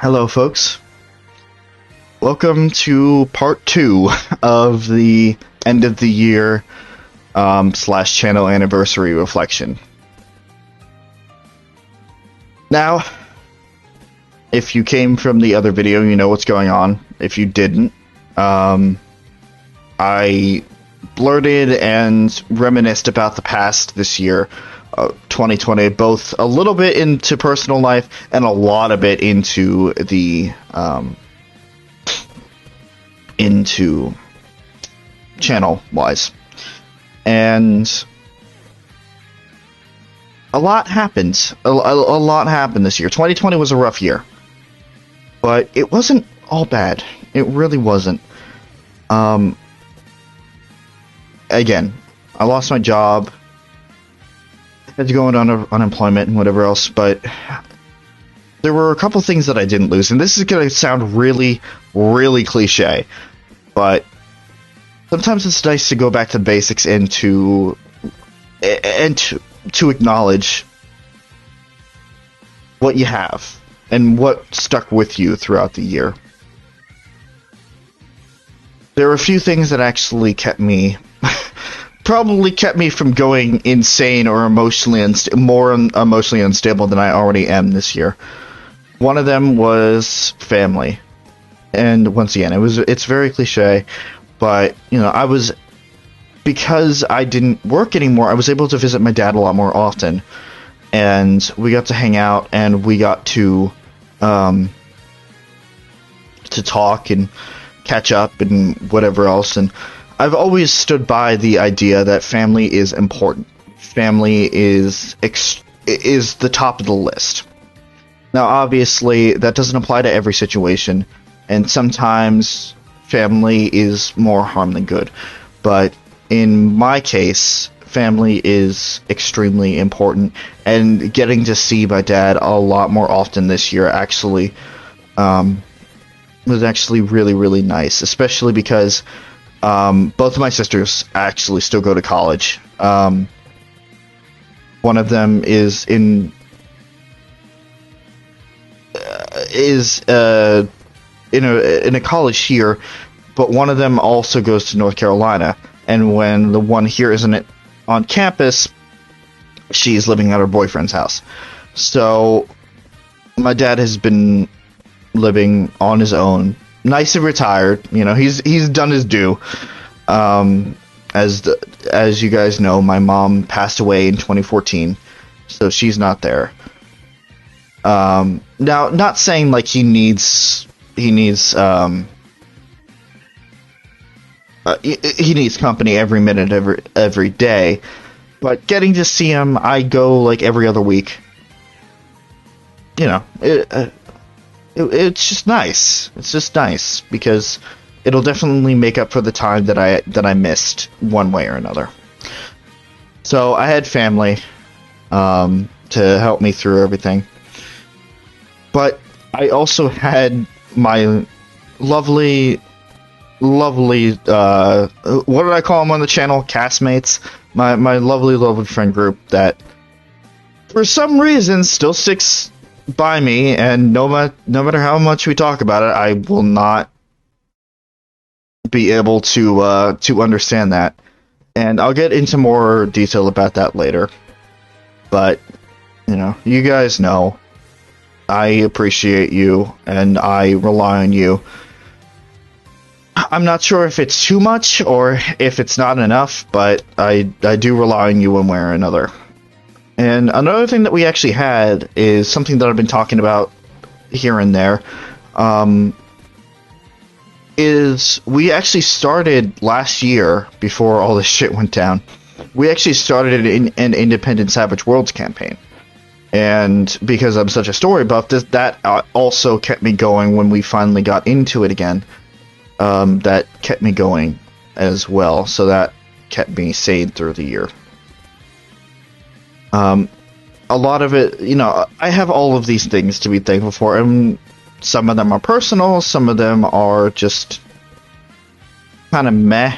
Hello, folks. Welcome to part two of the end of the year slash channel anniversary reflection. Now, if you came from the other video, you know what's going on. If you didn't, I blurted and reminisced about the past this year, 2020, both a little bit into personal life and a lot of it into the into channel wise, and a lot happened. A lot happened this year. 2020 was a rough year, but it wasn't all bad. It really wasn't. Again, I lost my job, had to go on unemployment and whatever else, but there were a couple things that I didn't lose, and this is going to sound really, really cliche, but sometimes it's nice to go back to the basics and to acknowledge what you have and what stuck with you throughout the year. There were a few things that actually probably kept me from going insane or more emotionally unstable than I already am this year. One of them was family. And once again, it's very cliche, but because I didn't work anymore, I was able to visit my dad a lot more often, and we got to hang out, and we got to talk and catch up and whatever else. And I've always stood by the idea that family is important. Family is the top of the list. Now, obviously, that doesn't apply to every situation, and sometimes family is more harm than good. But in my case, family is extremely important, and getting to see my dad a lot more often this year actually was actually really, really nice, especially because both of my sisters actually still go to college. One of them is in a college here, but one of them also goes to North Carolina. And when the one here isn't on campus, she's living at her boyfriend's house. So my dad has been living on his own, nice and retired. He's done his due. As you guys know, my mom passed away in 2014, so she's not there. Now, not saying like he needs company every minute, every day, but getting to see him, I go like every other week. It's just nice. It's just nice because it'll definitely make up for the time that I missed one way or another. So I had family to help me through everything, but I also had my lovely what did I call them on the channel? Castmates. My lovely friend group that for some reason still sticks by me, and no matter how much we talk about it, I will not be able to understand that. And I'll get into more detail about that later. But you guys know I appreciate you and I rely on you. I'm not sure if it's too much or if it's not enough, but I do rely on you one way or another. And another thing that we actually had is something that I've been talking about here and there, is we actually started last year, before all this shit went down, we actually started an Independent Savage Worlds campaign. And because I'm such a story buff, that also kept me going when we finally got into it again. That kept me going as well, so that kept me sane through the year. A lot of it, I have all of these things to be thankful for, and some of them are personal, some of them are just kind of meh,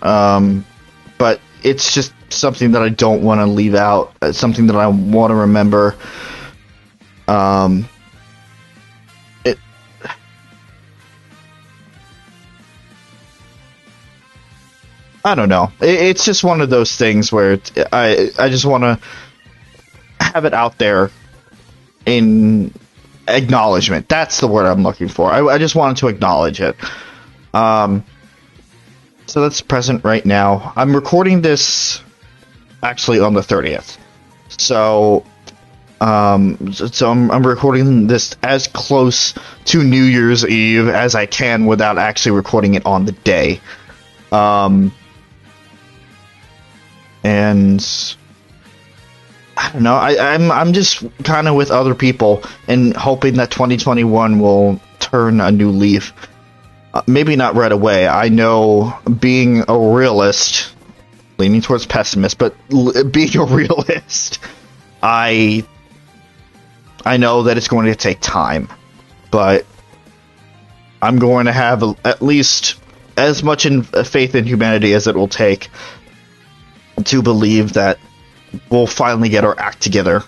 but it's just something that I don't want to leave out. It's something that I want to remember. I don't know. It's just one of those things where I just want to have it out there in acknowledgement. That's the word I'm looking for. I just wanted to acknowledge it. So that's present right now. I'm recording this actually on the 30th. So I'm recording this as close to New Year's Eve as I can without actually recording it on the day. And I don't know. I'm just kind of with other people and hoping that 2021 will turn a new leaf. Maybe not right away. I know, being a realist, leaning towards pessimist, but being a realist, I know that it's going to take time, but I'm going to have at least as much faith in humanity as it will take to believe that we'll finally get our act together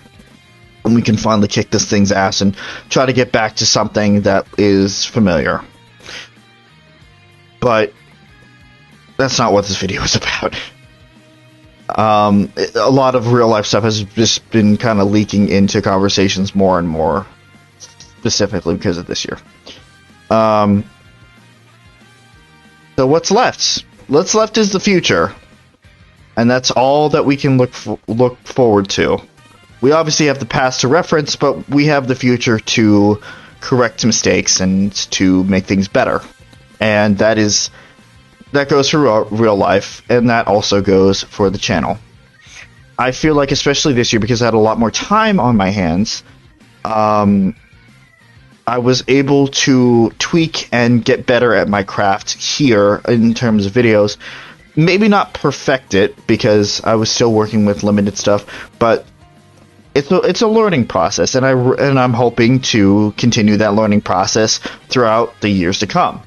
and we can finally kick this thing's ass and try to get back to something that is familiar. But that's not what this video is about. A lot of real life stuff has just been kind of leaking into conversations more and more, specifically because of this year. So what's left? What's left is the future, and that's all that we can look forward to. We obviously have the past to reference, but we have the future to correct mistakes and to make things better. And that goes for real life, and that also goes for the channel. I feel like, especially this year, because I had a lot more time on my hands, I was able to tweak and get better at my craft here in terms of videos. Maybe not perfect it, because I was still working with limited stuff, but it's a learning process, and I'm hoping to continue that learning process throughout the years to come.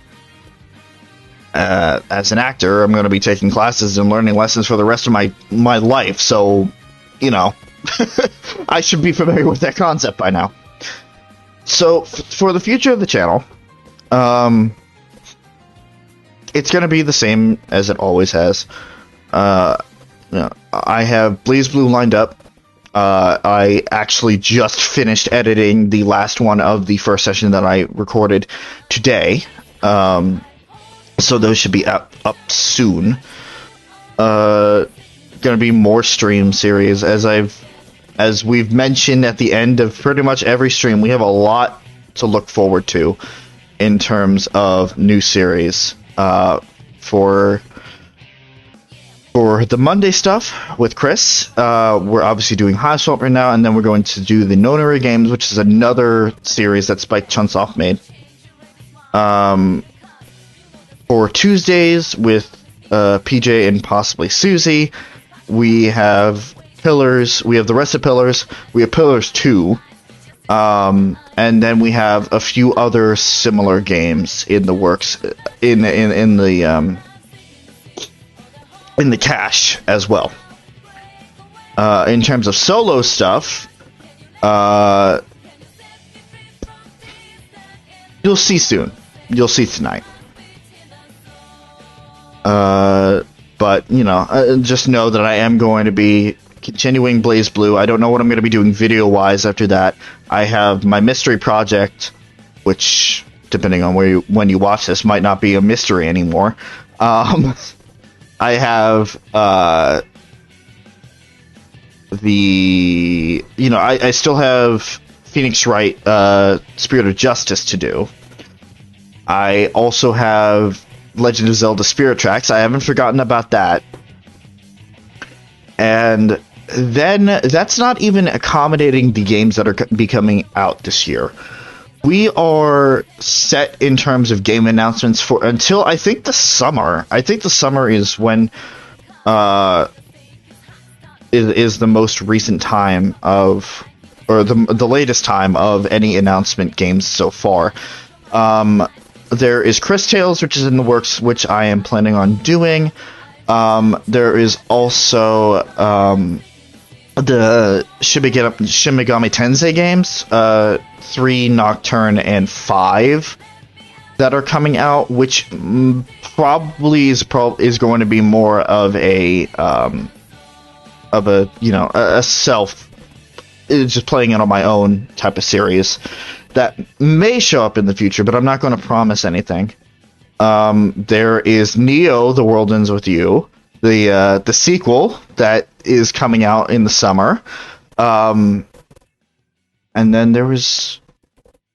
As an actor, I'm going to be taking classes and learning lessons for the rest of my life, so, you know, I should be familiar with that concept by now. So, for the future of the channel, it's going to be the same as it always has. I have BlazBlue lined up. I actually just finished editing the last one of the first session that I recorded today. So those should be up soon. Gonna be more stream series, as we've mentioned at the end of pretty much every stream. We have a lot to look forward to in terms of new series. For the Monday stuff with Chris, we're obviously doing High Swamp right now, and then we're going to do the Nonary Games, which is another series that Spike Chunsoft made. For Tuesdays with PJ and possibly Suzie, we have Pillars. We have the rest of Pillars. We have Pillars 2. And then we have a few other similar games in the works in the cache as well. In terms of solo stuff, you'll see soon. You'll see tonight. But, you know, just know that I am going to be continuing BlazBlue. I don't know what I'm going to be doing video-wise after that. I have my mystery project, which, depending on when you watch this, might not be a mystery anymore. I have, I still have Phoenix Wright, Spirit of Justice to do. I also have Legend of Zelda Spirit Tracks. I haven't forgotten about that. And then that's not even accommodating the games that are be coming out this year. We are set in terms of game announcements for until I think the summer. I think the summer is when is the most recent time of, or the latest time of any announcement games so far. There is Chris Tales, which is in the works, which I am planning on doing. There is also the Shin Megami Tensei games, 3, Nocturne, and 5. that are coming out, which probably is going to be more of a a self, just playing it on my own type of series that may show up in the future, but I'm not going to promise anything. There is Neo: The World Ends with You, the sequel that is coming out in the summer, and then there's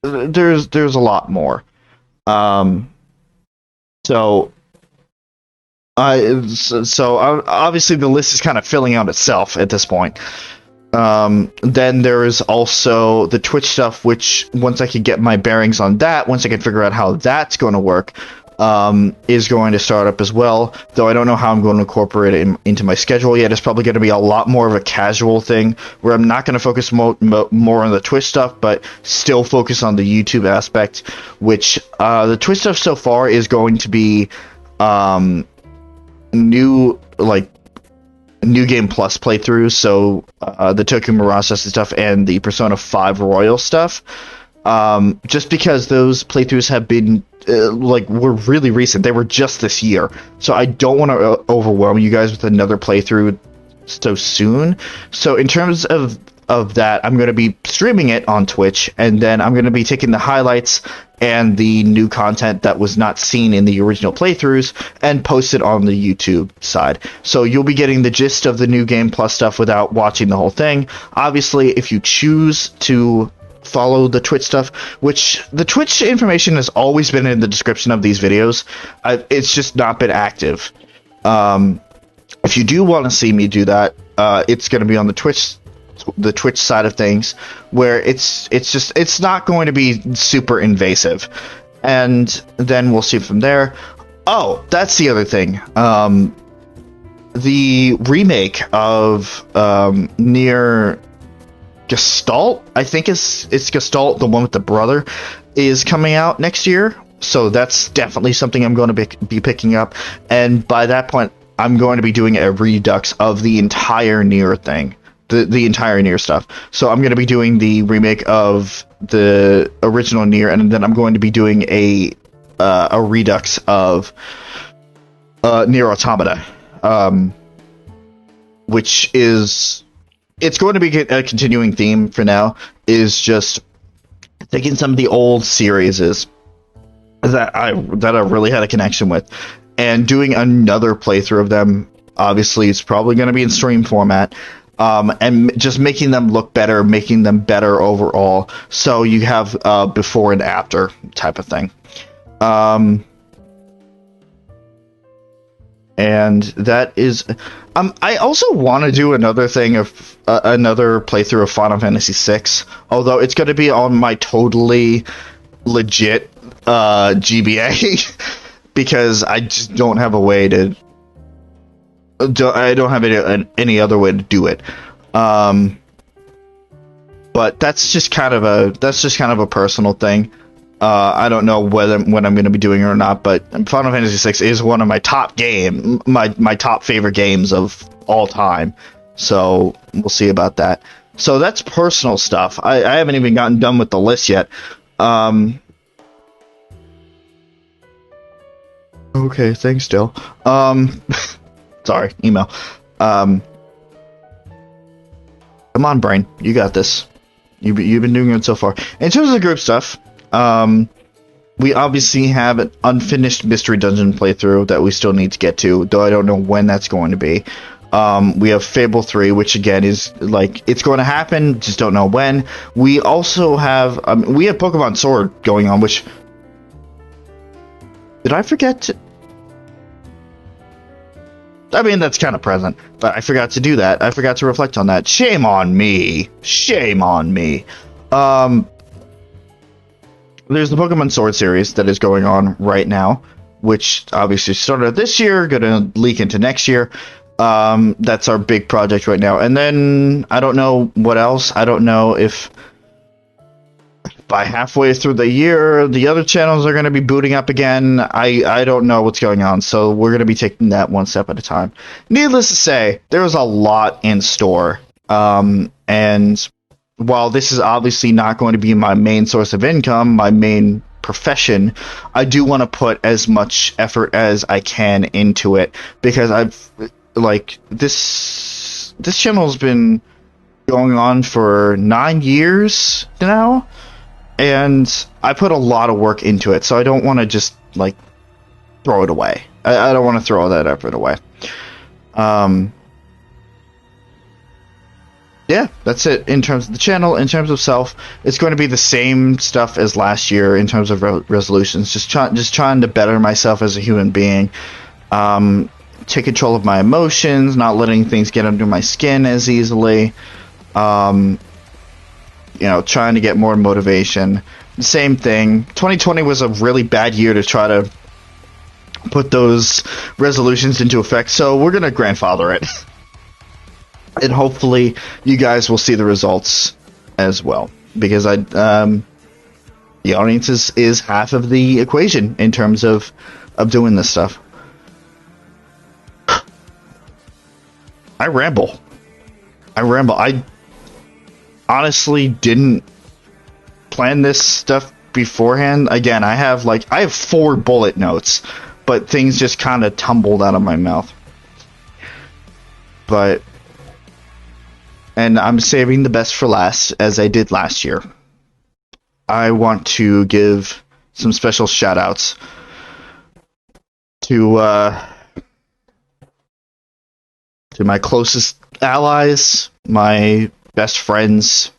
a lot more. So obviously the list is kind of filling out itself at this point. Then there is also the Twitch stuff, which once I can get my bearings on that, once I can figure out how that's going to work, is going to start up as well. Though I don't know how I'm going to incorporate it into my schedule yet. It's probably going to be a lot more of a casual thing where I'm not going to focus more on the Twitch stuff, but still focus on the YouTube aspect, which the Twitch stuff so far is going to be new game plus playthroughs, so the Tokyo Mirage stuff and the Persona 5 Royal stuff, just because those playthroughs have been were really recent. They were just this year, so I don't want to overwhelm you guys with another playthrough so soon. So in terms of that, I'm going to be streaming it on Twitch, and then I'm going to be taking the highlights and the new content that was not seen in the original playthroughs and post it on the YouTube side. So you'll be getting the gist of the new Game Plus stuff without watching the whole thing. Obviously, if you choose to follow the Twitch stuff, which the Twitch information has always been in the description of these videos, it's just not been active. If you do want to see me do that, it's going to be on the Twitch side of things, where it's not going to be super invasive, and then we'll see from there. Oh, that's the other thing. The remake of Near Gestalt, I think it's Gestalt, the one with the brother, is coming out next year. So that's definitely something I'm going to be picking up, and by that point, I'm going to be doing a redux of the entire Nier thing. The entire Nier stuff. So I'm going to be doing the remake of the original Nier, and then I'm going to be doing a redux of Nier Automata, which is, it's going to be a continuing theme for now, is just taking some of the old series that I really had a connection with, and doing another playthrough of them. Obviously, it's probably going to be in stream format. And just making them look better, making them better overall. So you have before and after type of thing. And that is... I also want to do another thing of another playthrough of Final Fantasy VI, although it's going to be on my totally legit GBA, because I just don't have a way to... I don't have any other way to do it, but that's just kind of a personal thing. I don't know when I'm going to be doing it or not, but Final Fantasy VI is one of my top my top favorite games of all time. So we'll see about that. So that's personal stuff. I haven't even gotten done with the list yet. Okay, thanks, Dill. Sorry, email. Come on, brain. You got this. You've been doing it so far. In terms of the group stuff, we obviously have an unfinished Mystery Dungeon playthrough that we still need to get to, though I don't know when that's going to be. We have Fable 3, which again is it's going to happen, just don't know when. We also have we have Pokemon Sword going on, which, did I forget to... I mean, that's kind of present, but I forgot to do that. I forgot to reflect on that. Shame on me. Shame on me. There's the Pokemon Sword series that is going on right now, which obviously started this year, going to leak into next year. That's our big project right now. And then, I don't know what else. I don't know if by halfway through the year, the other channels are going to be booting up again. I don't know what's going on, so we're going to be taking that one step at a time. Needless to say, there's a lot in store. And while this is obviously not going to be my main source of income, my main profession, I do want to put as much effort as I can into it, because this channel's been going on for 9 years now, and I put a lot of work into it, so I don't want to just throw it away. I don't want to throw all that effort away. Yeah, that's it in terms of the channel. In terms of self, it's going to be the same stuff as last year in terms of resolutions. Just trying to better myself as a human being. Take control of my emotions, not letting things get under my skin as easily. Trying to get more motivation. Same thing. 2020 was a really bad year to try to put those resolutions into effect, so we're going to grandfather it. And hopefully you guys will see the results as well, because the audience is half of the equation in terms of doing this stuff. I ramble. I honestly didn't plan this stuff beforehand. Again, I have 4 bullet notes, but things just kind of tumbled out of my mouth. And I'm saving the best for last, as I did last year. I want to give some special shout-outs to my closest allies, my best friends,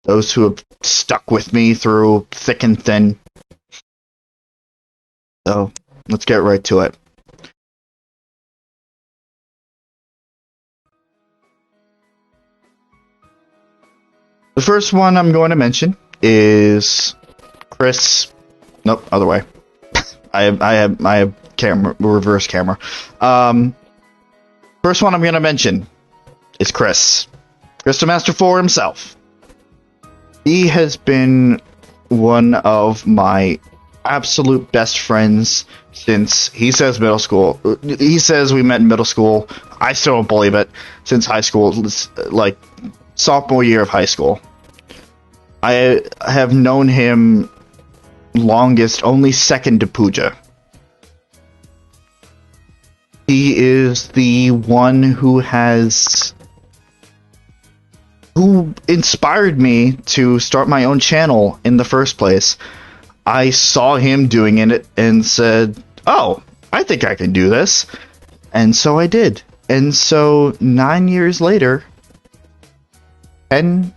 those who have stuck with me through thick and thin. So, let's get right to it. The first one I'm going to mention is Chris. Nope, other way. I have camera, reverse camera. First one I'm going to mention is Chris. Chris the Master 4 himself. He has been one of my absolute best friends since, he says, middle school. He says we met in middle school. I still don't believe it. Since high school, sophomore year of high school. I have known him longest, only second to Pooja. He is the one who inspired me to start my own channel in the first place. I saw him doing it and said, oh, I think I can do this. And so I did. And so 9 years later, 10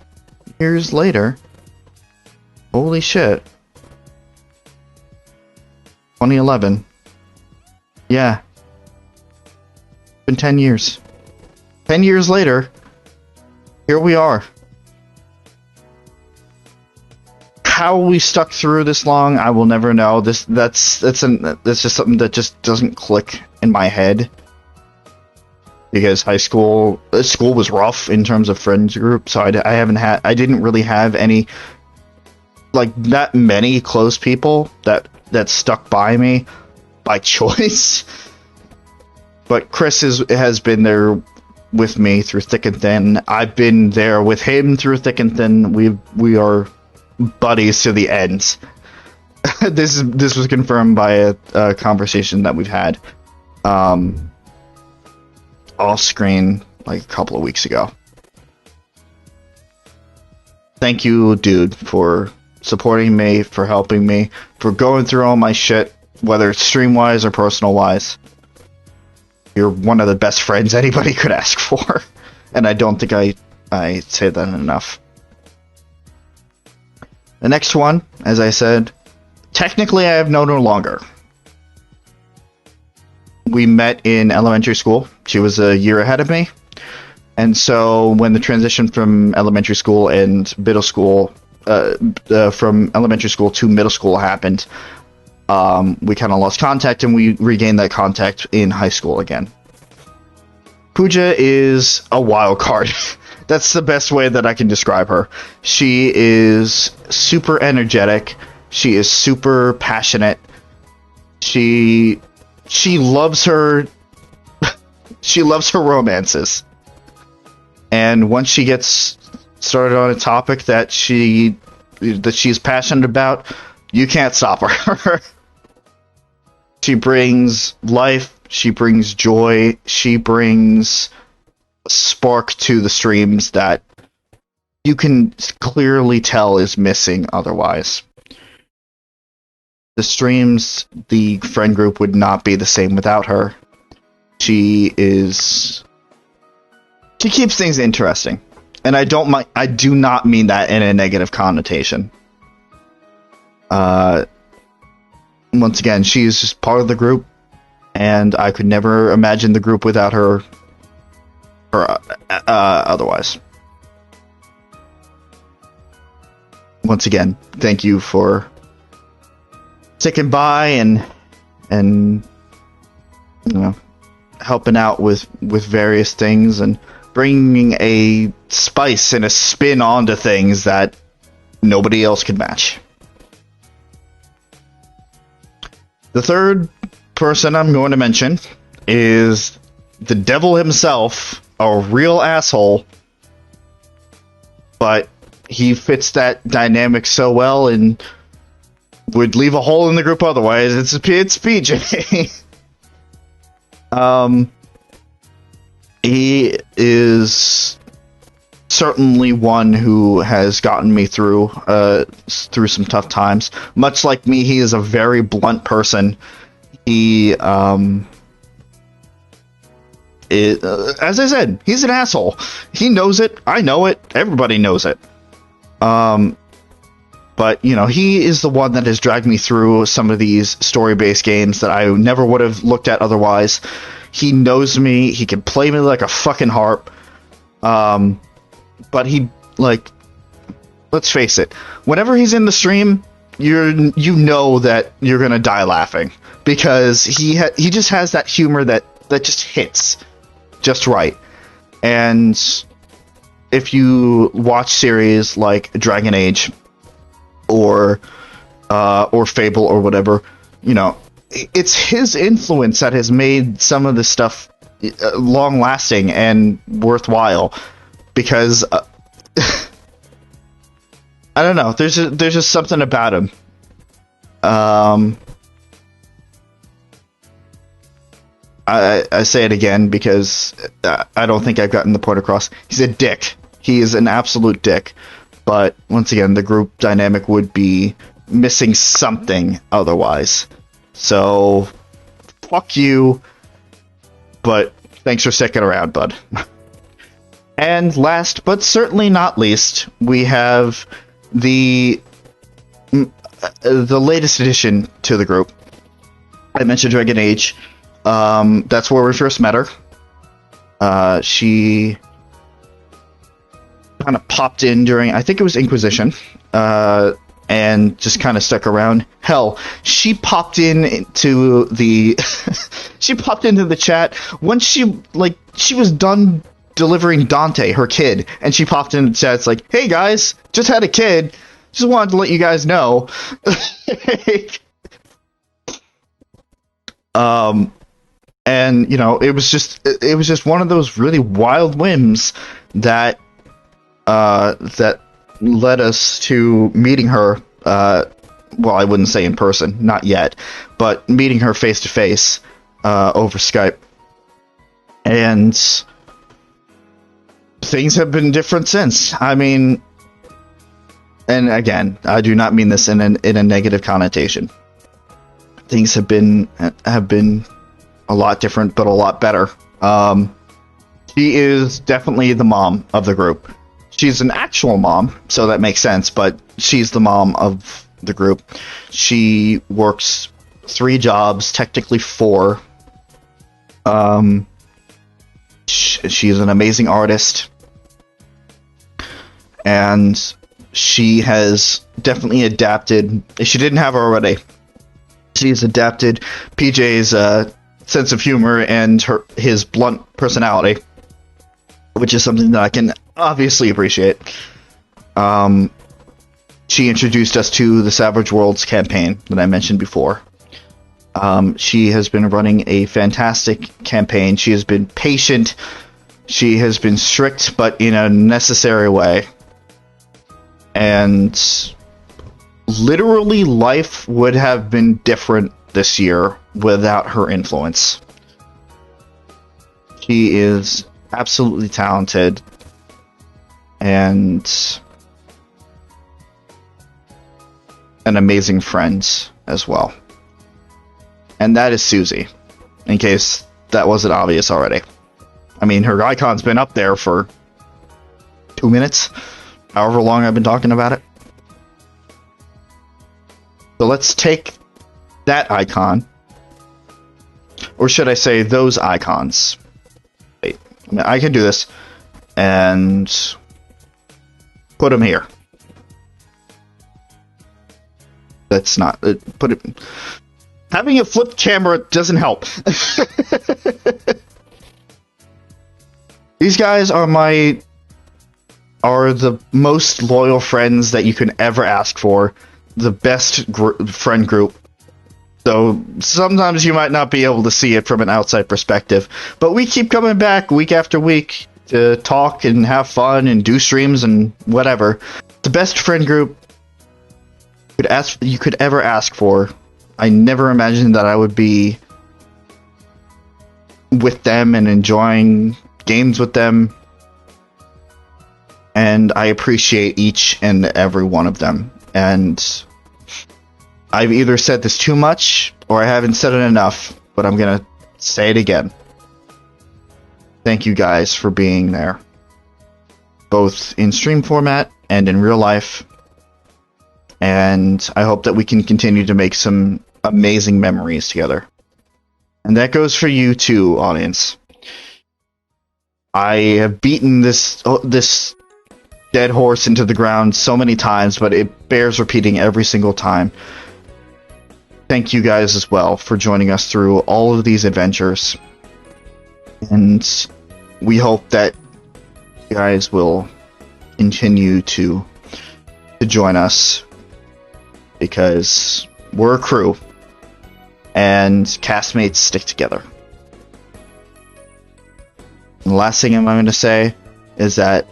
years later, holy shit, 2011, yeah, been 10 years. 10 years later, here we are. How we stuck through this long, I will never know. That's just something that just doesn't click in my head. Because school was rough in terms of friends group, so I didn't really have any that many close people that stuck by me by choice. But Chris has been there with me through thick and thin. I've been there with him through thick and thin. We are buddies to the end. This was confirmed by a conversation that we've had off screen a couple of weeks ago. Thank you, dude, for supporting me, for helping me, for going through all my shit, whether it's stream-wise or personal-wise. You're one of the best friends anybody could ask for, and I don't think I say that enough. The next one, as I said, technically I have known her longer. We met in elementary school. She was a year ahead of me. And so when the transition from elementary school and middle school, from elementary school to middle school happened, we kind of lost contact, and we regained that contact in high school again. Pooja is a wild card. That's the best way that I can describe her. She is super energetic. She is super passionate. She loves her romances. And once she gets started on a topic that she's passionate about, You can't stop her. She brings life, she brings joy, she brings a spark to the streams that you can clearly tell is missing otherwise. The streams, the friend group would not be the same without her. She keeps things interesting. And I do not mean that in a negative connotation. Once again, she is just part of the group, and I could never imagine the group without her otherwise. Once again, thank you for sticking by and helping out with various things and bringing a spice and a spin onto things that nobody else could match. The third person I'm going to mention is the devil himself, a real asshole, but he fits that dynamic so well and would leave a hole in the group otherwise. It's PJ. He is certainly one who has gotten me through some tough times. Much like me, he is a very blunt person. He, as I said, he's an asshole. He knows it. I know it. Everybody knows it. But, he is the one that has dragged me through some of these story-based games that I never would have looked at otherwise. He knows me. He can play me like a fucking harp. But let's face it, whenever he's in the stream, you know that you're gonna die laughing, because he just has that humor that just hits just right. And if you watch series like Dragon Age or Fable or whatever, it's his influence that has made some of this stuff long lasting and worthwhile. Because I don't know, there's just something about him. I say it again because I don't think I've gotten the point across. He's a dick. He is an absolute dick. But once again, the group dynamic would be missing something otherwise. So, fuck you. But thanks for sticking around, bud. And last, but certainly not least, we have the latest addition to the group. I mentioned Dragon Age. That's where we first met her. She kind of popped in during, I think it was Inquisition, and just kind of stuck around. Hell, she popped into the she popped into the chat once she was done delivering Dante, her kid, and she popped in the chat. It's like, hey guys, just had a kid, just wanted to let you guys know. And it was just one of those really wild whims that led us to meeting her. Well, I wouldn't say in person, not yet, but meeting her face to face over Skype. And things have been different since. I mean, and again, I do not mean this in a negative connotation. Things have been a lot different, but a lot better. She is definitely the mom of the group. She's an actual mom, so that makes sense, but she's the mom of the group. She works 3 jobs, technically 4. She's an amazing artist, and she has definitely adapted. If she didn't have her already, she's adapted PJ's sense of humor and his blunt personality, which is something that I can obviously appreciate. She introduced us to the Savage Worlds campaign that I mentioned before. She has been running a fantastic campaign. She has been patient. She has been strict, but in a necessary way. And literally life would have been different this year without her influence. She is absolutely talented and an amazing friend as well. And that is Suzie, in case that wasn't obvious already. I mean, her icon's been up there for 2 minutes, however long I've been talking about it. So let's take that icon, or should I say those icons. Wait, I mean, I can do this, and put them here. That's not, put it, having a flipped camera doesn't help. These guys are the most loyal friends that you can ever ask for. The best friend group. So sometimes you might not be able to see it from an outside perspective, but we keep coming back week after week to talk and have fun and do streams and whatever. The best friend group you could ever ask for. I never imagined that I would be with them and enjoying games with them, and I appreciate each and every one of them. And I've either said this too much or I haven't said it enough, but I'm gonna say it again. Thank you guys for being there, both in stream format and in real life. And I hope that we can continue to make some amazing memories together. And that goes for you too, audience. I have beaten this dead horse into the ground so many times, but it bears repeating every single time. Thank you guys as well for joining us through all of these adventures. And we hope that you guys will continue to join us, because we're a crew and castmates stick together. And the last thing I'm going to say is that,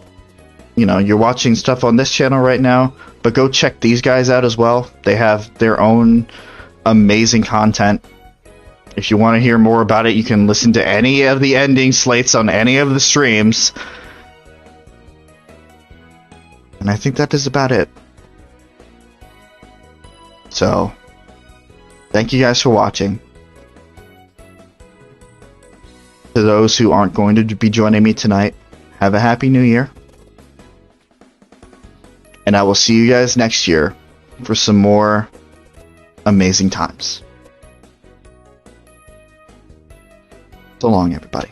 you know, you're watching stuff on this channel right now, but go check these guys out as well. They have their own amazing content. If you want to hear more about it, you can listen to any of the ending slates on any of the streams. And I think that is about it. So, thank you guys for watching. To those who aren't going to be joining me tonight, have a happy new year. And I will see you guys next year for some more amazing times. So long, everybody.